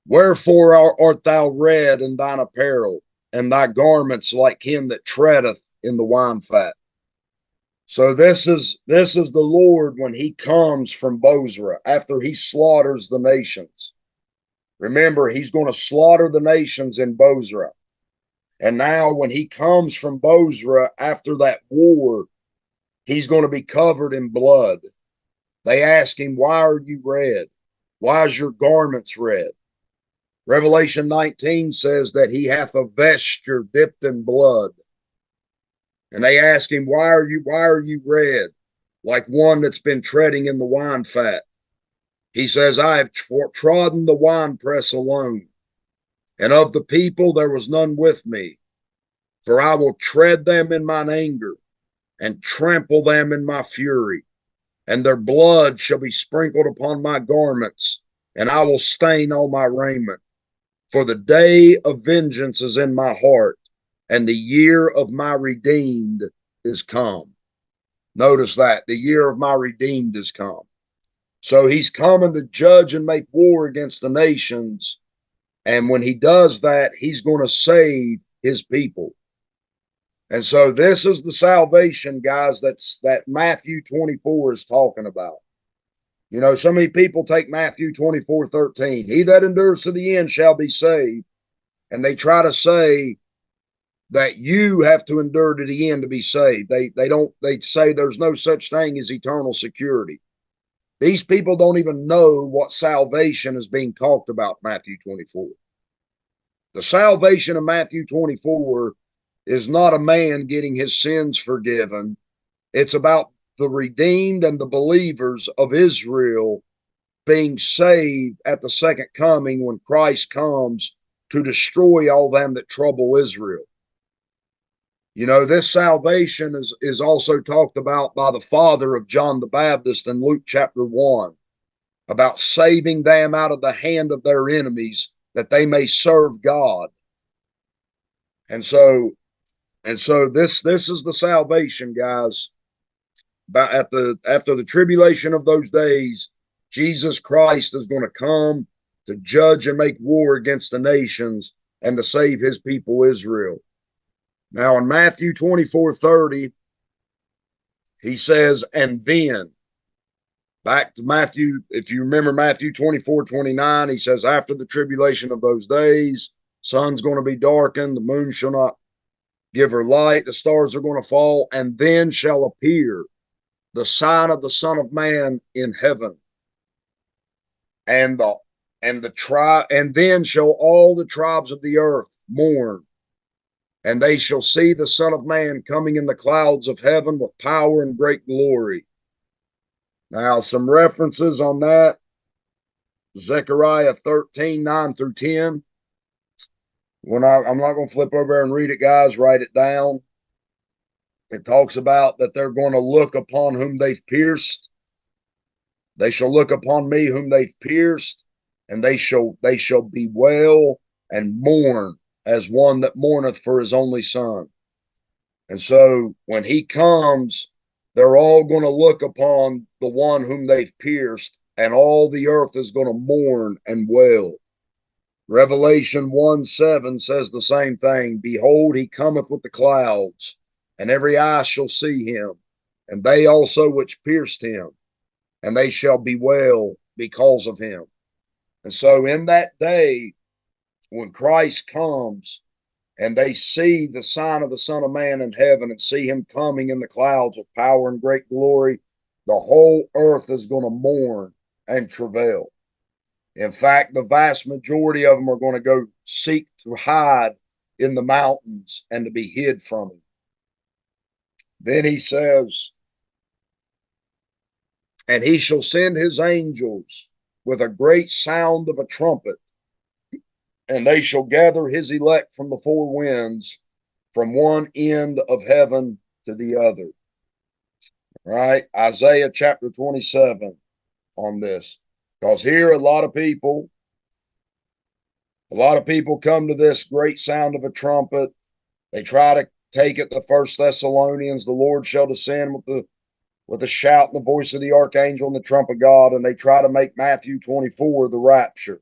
Wherefore art thou red in thine apparel, and thy garments like him that treadeth in the wine fat? So this is the Lord when he comes from Bozrah after he slaughters the nations. Remember, he's going to slaughter the nations in Bozrah. And now when he comes from Bozrah after that war, he's going to be covered in blood. They ask him, why are you red? Why is your garments red? Revelation 19 says that he hath a vesture dipped in blood. And they ask him, why are you red? Like one that's been treading in the wine fat. He says, I have trodden the winepress alone, and of the people there was none with me. For I will tread them in mine anger, and trample them in my fury, and their blood shall be sprinkled upon my garments, and I will stain all my raiment. For the day of vengeance is in my heart, and the year of my redeemed is come. Notice that, the year of my redeemed is come. So he's coming to judge and make war against the nations. And when he does that, he's going to save his people. And so this is the salvation, guys, that Matthew 24 is talking about. You know, so many people take Matthew 24:13. He that endures to the end shall be saved. And they try to say that you have to endure to the end to be saved. They say there's no such thing as eternal security. These people don't even know what salvation is being talked about in Matthew 24. The salvation of Matthew 24 is not a man getting his sins forgiven. It's about the redeemed and the believers of Israel being saved at the second coming when Christ comes to destroy all them that trouble Israel. You know, this salvation is also talked about by the father of John the Baptist in Luke chapter 1, about saving them out of the hand of their enemies that they may serve God. And so this is the salvation, guys. After the tribulation of those days, Jesus Christ is going to come to judge and make war against the nations and to save his people Israel. Now in Matthew 24:30, he says, and then, back to Matthew, if you remember Matthew 24:29, he says, after the tribulation of those days, sun's going to be darkened, the moon shall not give her light, the stars are going to fall, and then shall appear the sign of the Son of Man in heaven. And then shall all the tribes of the earth mourn, and they shall see the Son of Man coming in the clouds of heaven with power and great glory. Now, some references on that. Zechariah 13:9-10. I'm not going to flip over there and read it, guys. Write it down. It talks about that they're going to look upon whom they've pierced. They shall look upon me whom they've pierced, and they shall bewail and mourn as one that mourneth for his only son. And so when he comes, they're all going to look upon the one whom they've pierced, and all the earth is going to mourn and wail. Revelation 1:7 says the same thing. Behold, he cometh with the clouds, and every eye shall see him, and they also which pierced him, and they shall bewail because of him. And so in that day, when Christ comes and they see the sign of the Son of Man in heaven and see him coming in the clouds with power and great glory, the whole earth is going to mourn and travail. In fact, the vast majority of them are going to go seek to hide in the mountains and to be hid from him. Then he says, and he shall send his angels with a great sound of a trumpet, and they shall gather his elect from the four winds, from one end of heaven to the other. Right? Isaiah chapter 27 on this. Because here a lot of people come to this great sound of a trumpet. They try to take it to 1 Thessalonians, the Lord shall descend with a shout and the voice of the archangel and the trump of God, and they try to make Matthew 24 the rapture.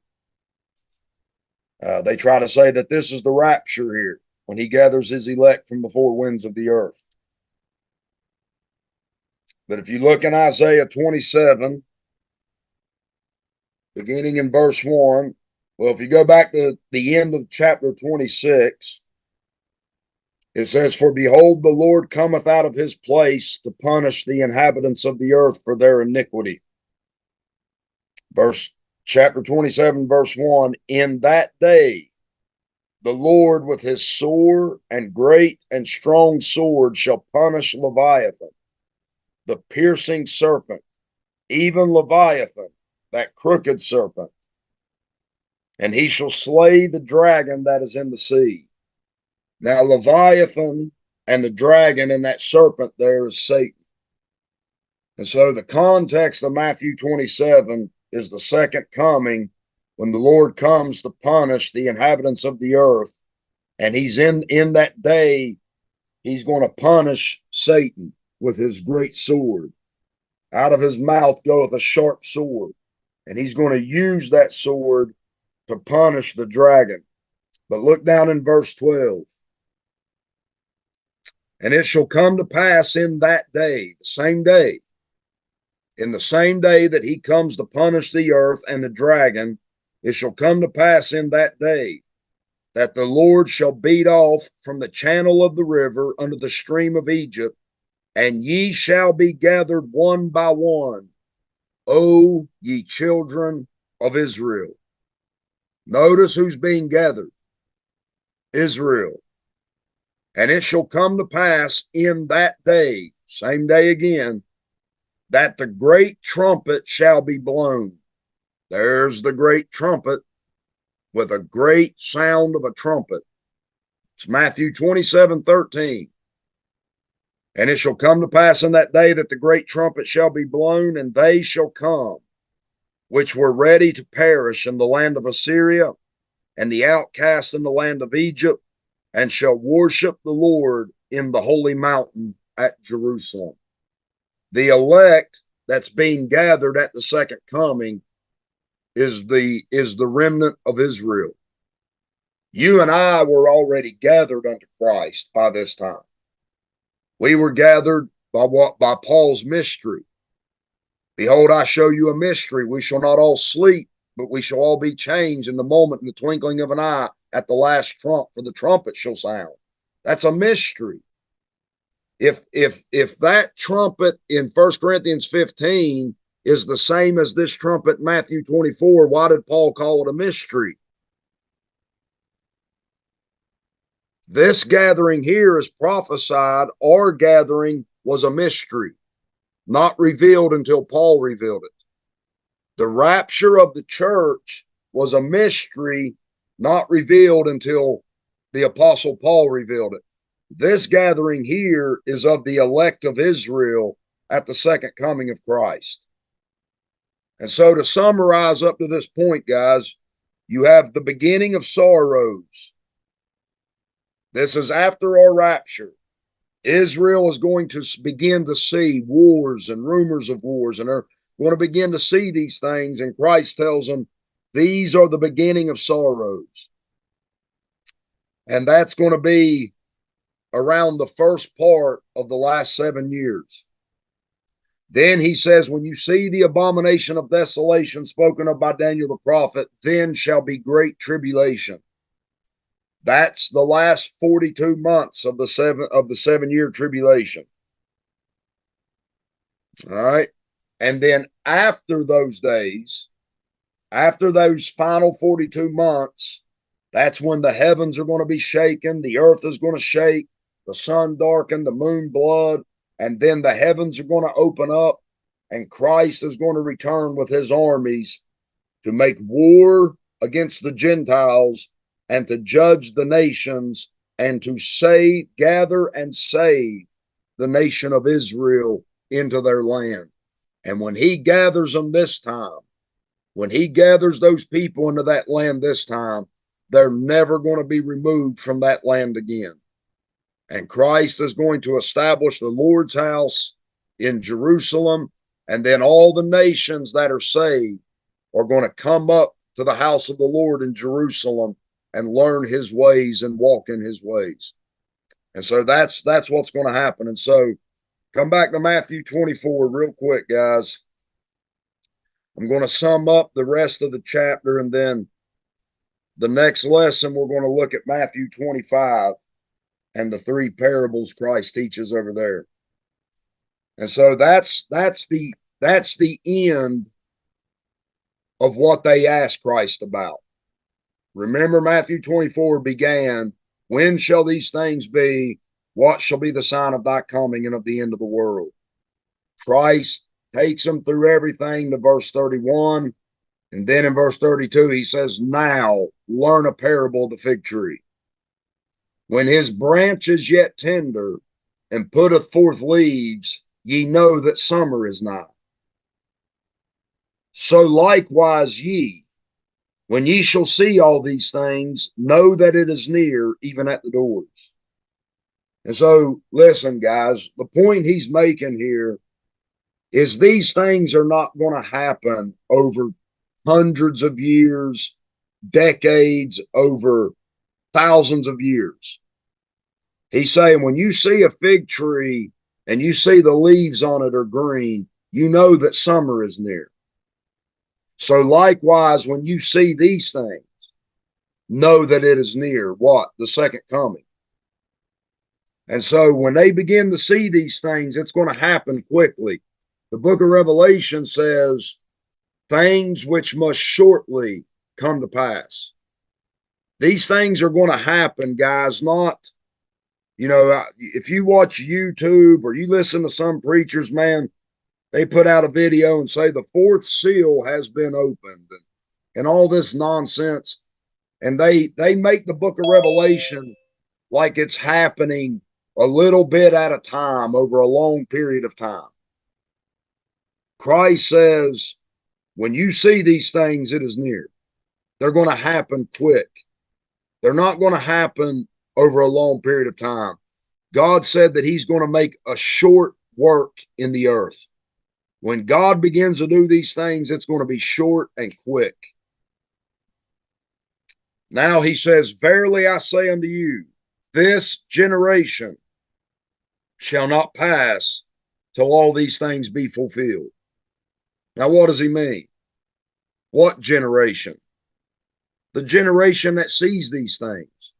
They try to say that this is the rapture here, when he gathers his elect from the four winds of the earth. But if you look in Isaiah 27, beginning in verse 1, Well, if you go back to the end of chapter 26, it says, "For behold, the Lord cometh out of his place to punish the inhabitants of the earth for their iniquity." Chapter 27, verse 1, "In that day the Lord with his sore and great and strong sword shall punish Leviathan, the piercing serpent, even Leviathan, that crooked serpent. And he shall slay the dragon that is in the sea." Now, Leviathan and the dragon and that serpent there is Satan. And so the context of Matthew 27 is the second coming, when the Lord comes to punish the inhabitants of the earth. And he's in that day, he's going to punish Satan with his great sword. Out of his mouth goeth a sharp sword. And he's going to use that sword to punish the dragon. But look down in verse 12. "And it shall come to pass in that day," the same day, "in the same day that he comes to punish the earth and the dragon, it shall come to pass in that day that the Lord shall beat off from the channel of the river under the stream of Egypt, and ye shall be gathered one by one, O ye children of Israel." Notice who's being gathered: Israel. "And it shall come to pass in that day," same day again, "that the great trumpet shall be blown." There's the great trumpet, with a great sound of a trumpet. It's Matthew 27:13. "And it shall come to pass in that day that the great trumpet shall be blown, and they shall come, which were ready to perish in the land of Assyria, and the outcast in the land of Egypt, and shall worship the Lord in the holy mountain at Jerusalem." The elect that's being gathered at the second coming is the remnant of Israel. You and I were already gathered unto Christ by this time. We were gathered by Paul's mystery. "Behold, I show you a mystery. We shall not all sleep, but we shall all be changed in the moment, in the twinkling of an eye, at the last trump, for the trumpet shall sound." That's a mystery. If that trumpet in 1 Corinthians 15 is the same as this trumpet in Matthew 24, why did Paul call it a mystery? This gathering here is prophesied. Our gathering was a mystery, not revealed until Paul revealed it. The rapture of the church was a mystery, not revealed until the Apostle Paul revealed it. This gathering here is of the elect of Israel at the second coming of Christ. And so, to summarize up to this point, guys, you have the beginning of sorrows. This is after our rapture. Israel is going to begin to see wars and rumors of wars, and they're going to begin to see these things. And Christ tells them, these are the beginning of sorrows. And that's going to be around the first part of the last 7 years. Then he says, when you see the abomination of desolation spoken of by Daniel the prophet, then shall be great tribulation. That's the last 42 months of the 7-year tribulation. All right. And then after those days, after those final 42 months, that's when the heavens are going to be shaken, the earth is going to shake, the sun darken, the moon blood, and then the heavens are going to open up, and Christ is going to return with his armies to make war against the Gentiles and to judge the nations and to save, gather and save the nation of Israel into their land. And when he gathers them this time, when he gathers those people into that land this time, they're never going to be removed from that land again. And Christ is going to establish the Lord's house in Jerusalem, and then all the nations that are saved are going to come up to the house of the Lord in Jerusalem and learn his ways and walk in his ways. And so that's what's going to happen. And so come back to Matthew 24 real quick, guys. I'm going to sum up the rest of the chapter, and then the next lesson, we're going to look at Matthew 25 and the three parables Christ teaches over there. And so that's the end of what they asked Christ about. Remember, Matthew 24 began, when shall these things be? What shall be the sign of thy coming and of the end of the world? Christ takes them through everything to verse 31. And then in verse 32, he says, now learn a parable of the fig tree. When his branch is yet tender and putteth forth leaves, ye know that summer is nigh. So likewise ye, when ye shall see all these things, know that it is near, even at the doors. And so, listen, guys, the point he's making here is these things are not going to happen over hundreds of years, decades, over thousands of years. He's saying when you see a fig tree and you see the leaves on it are green, you know that summer is near. So likewise, when you see these things, know that it is near. What? The second coming. And so when they begin to see these things, it's going to happen quickly. The book of Revelation says, things which must shortly come to pass. These things are going to happen, guys, not, if you watch YouTube or you listen to some preachers, man, they put out a video and say the fourth seal has been opened and all this nonsense. And they make the book of Revelation like it's happening a little bit at a time over a long period of time. Christ says, when you see these things, it is near. They're going to happen quick. They're not going to happen over a long period of time. God said that he's going to make a short work in the earth. When God begins to do these things, it's going to be short and quick. Now he says, verily I say unto you, this generation shall not pass till all these things be fulfilled. Now, what does he mean? What generation? The generation that sees these things.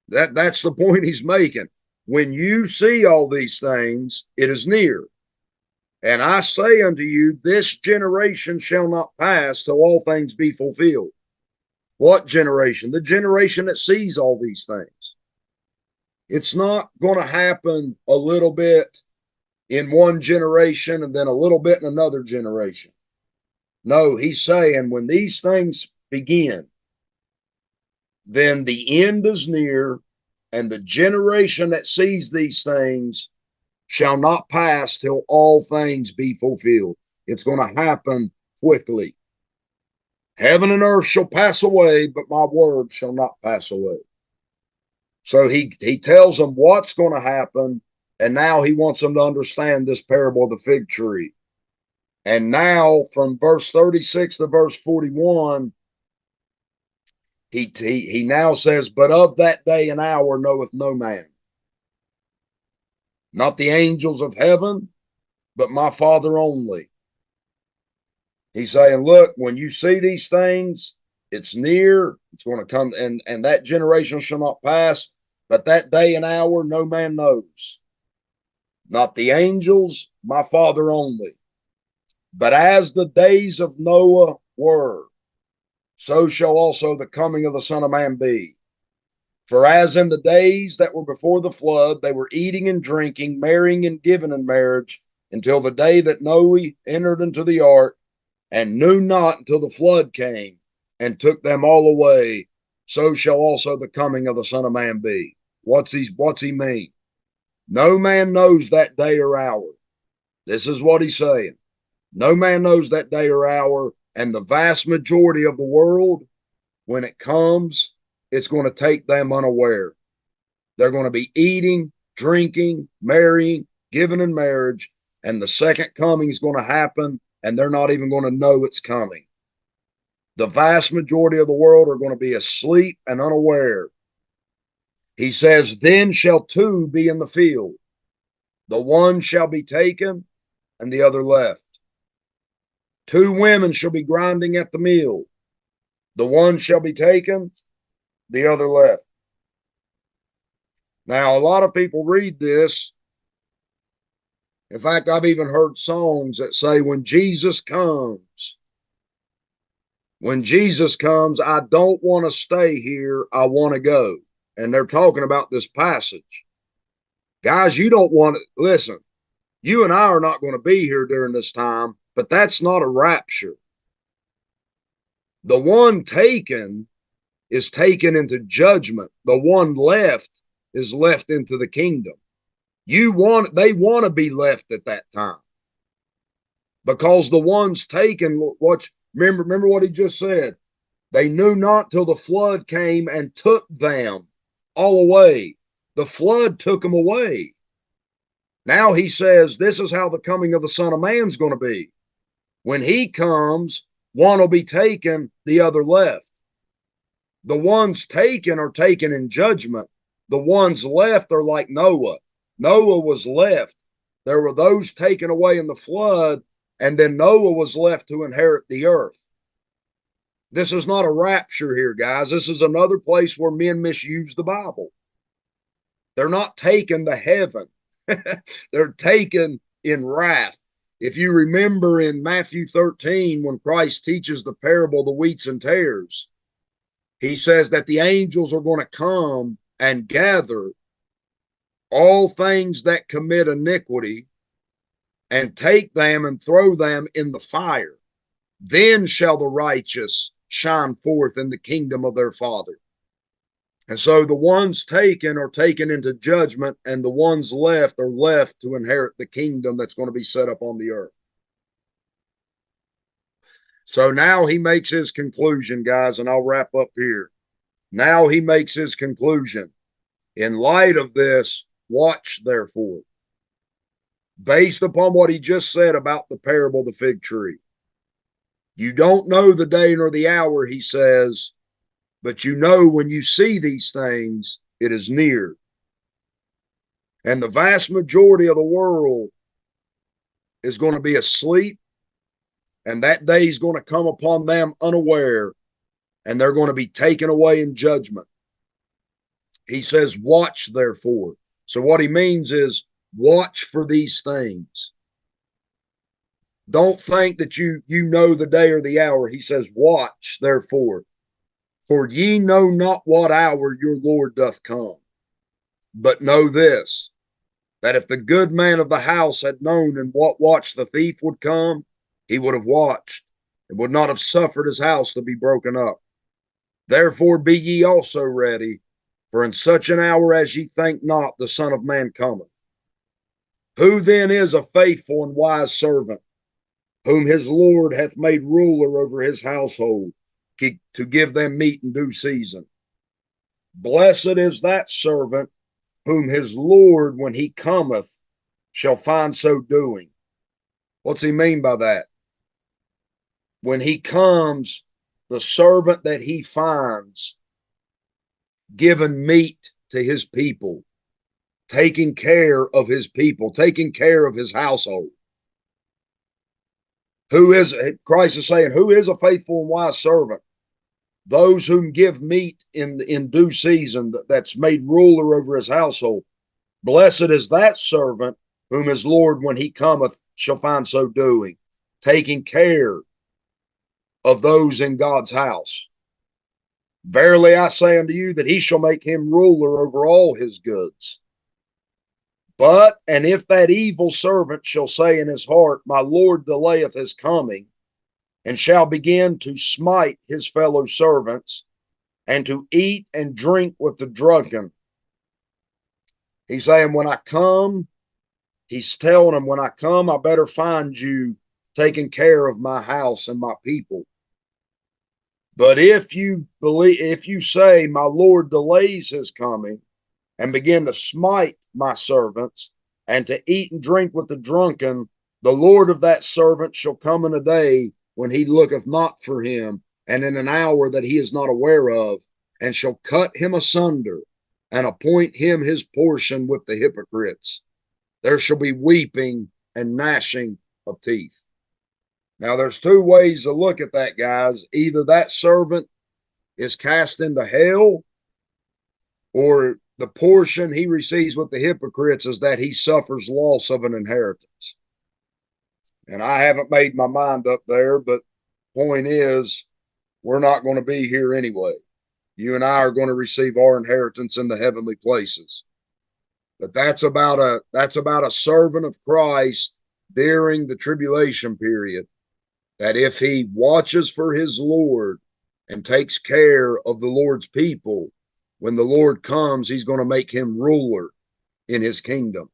That's the point he's making. When you see all these things, it is near. And I say unto you, this generation shall not pass till all things be fulfilled. What generation? The generation that sees all these things. It's not going to happen a little bit in one generation and then a little bit in another generation. No, he's saying when these things begin, then the end is near, and the generation that sees these things shall not pass till all things be fulfilled. It's going to happen quickly. Heaven and earth shall pass away, but my word shall not pass away. So he tells them what's going to happen, and now he wants them to understand this parable of the fig tree. And now from verse 36 to verse 41, he now says, but of that day and hour knoweth no man. Not the angels of heaven, but my Father only. He's saying, look, when you see these things, it's near, it's going to come, and that generation shall not pass, but that day and hour no man knows. Not the angels, my Father only. But as the days of Noah were, so shall also the coming of the Son of Man be. For as in the days that were before the flood, they were eating and drinking, marrying and giving in marriage, until the day that Noah entered into the ark, and knew not until the flood came, and took them all away, so shall also the coming of the Son of Man be. What's he mean? No man knows that day or hour. This is what he's saying. No man knows that day or hour, and the vast majority of the world, when it comes, it's going to take them unaware. They're going to be eating, drinking, marrying, giving in marriage, and the second coming is going to happen, and they're not even going to know it's coming. The vast majority of the world are going to be asleep and unaware. He says, then shall two be in the field. The one shall be taken, and the other left. Two women shall be grinding at the mill. The one shall be taken, the other left. Now, a lot of people read this. In fact, I've even heard songs that say, when Jesus comes, I don't want to stay here. I want to go. And they're talking about this passage. Guys, you don't want to listen. You and I are not going to be here during this time, but that's not a rapture. The one taken is taken into judgment. The one left is left into the kingdom. They want to be left at that time, because the ones taken, remember what he just said. They knew not till the flood came and took them all away. The flood took them away. Now he says, this is how the coming of the Son of Man's going to be. When he comes, one will be taken, the other left. The ones taken are taken in judgment. The ones left are like Noah. Noah was left. There were those taken away in the flood, and then Noah was left to inherit the earth. This is not a rapture here, guys. This is another place where men misuse the Bible. They're not taken to heaven. They're taken in wrath. If you remember in Matthew 13, when Christ teaches the parable of the wheats and tares, he says that the angels are going to come and gather all things that commit iniquity and take them and throw them in the fire. Then shall the righteous shine forth in the kingdom of their Father. And so the ones taken are taken into judgment, and the ones left are left to inherit the kingdom that's going to be set up on the earth. So now he makes his conclusion, guys, and I'll wrap up here. Now he makes his conclusion. In light of this, watch therefore. Based upon what he just said about the parable of the fig tree. You don't know the day nor the hour, he says, but you know when you see these things, it is near. And the vast majority of the world is going to be asleep, and that day is going to come upon them unaware, and they're going to be taken away in judgment. He says, watch therefore. So what he means is, watch for these things. Don't think that you know the day or the hour. He says, watch therefore. For ye know not what hour your Lord doth come. But know this, that if the good man of the house had known in what watch the thief would come, he would have watched, and would not have suffered his house to be broken up. Therefore be ye also ready, for in such an hour as ye think not, the Son of Man cometh. Who then is a faithful and wise servant, whom his Lord hath made ruler over his household, to give them meat in due season? Blessed is that servant whom his Lord, when he cometh, shall find so doing. What's he mean by that? When he comes, the servant that he finds giving meat to his people, taking care of his people, taking care of his household. Christ is saying, who is a faithful and wise servant? Those whom give meat in due season, that's made ruler over his household. Blessed is that servant whom his Lord, when he cometh, shall find so doing, taking care of those in God's house. Verily I say unto you that he shall make him ruler over all his goods. And if that evil servant shall say in his heart, my Lord delayeth his coming, and shall begin to smite his fellow servants, and to eat and drink with the drunken. He's saying, when I come, he's telling them, when I come, I better find you taking care of my house and my people. But if you say, my Lord delays his coming, and begin to smite my servants, and to eat and drink with the drunken, the Lord of that servant shall come in a day when he looketh not for him, and in an hour that he is not aware of, and shall cut him asunder, and appoint him his portion with the hypocrites. There shall be weeping and gnashing of teeth. Now, there's two ways to look at that, guys. Either that servant is cast into hell, or the portion he receives with the hypocrites is that he suffers loss of an inheritance. And I haven't made my mind up there, but point is, we're not going to be here anyway. You and I are going to receive our inheritance in the heavenly places. But that's about a servant of Christ during the tribulation period, that if he watches for his Lord and takes care of the Lord's people, when the Lord comes, he's going to make him ruler in his kingdom.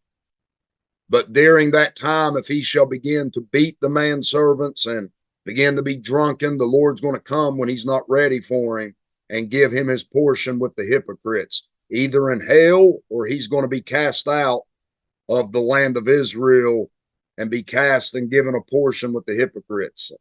But during that time, if he shall begin to beat the manservants and begin to be drunken, the Lord's going to come when he's not ready for him and give him his portion with the hypocrites, either in hell, or he's going to be cast out of the land of Israel and be cast and given a portion with the hypocrites.